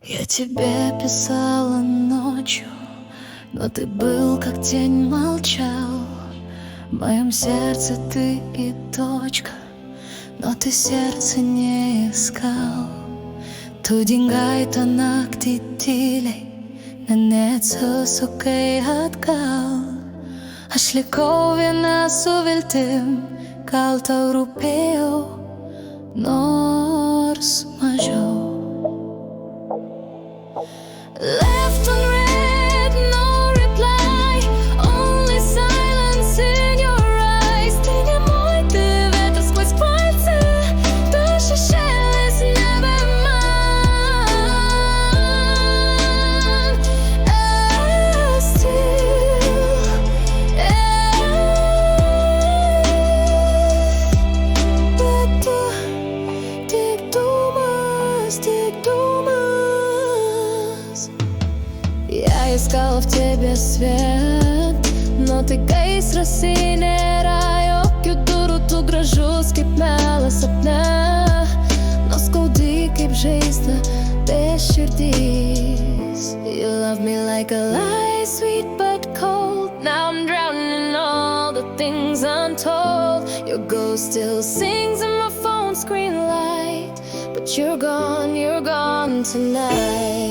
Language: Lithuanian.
Я тебе писала ночью, но ты был как тень, молчал. В моем сердце ты и точка, но ты сердце не искал. Tudingay nagtitilay Nanetsusukay at kal Ashlikovina suviltim Kalta europeo Nors majo Left unread, no reply Only silence in your eyes Ты не мой, ты ветер сквозь пальцы Души шелест never mine And still Ты думаешь Я искала в тебе свет, но ты cais rasinēra Jokiu duru tu gražus kaip melas sapne No skaudi kaip žaizda be širdys You love me like a lie, sweet but cold Now I'm drowning in all the things untold Your ghost still sings in my phone screen light But you're gone tonight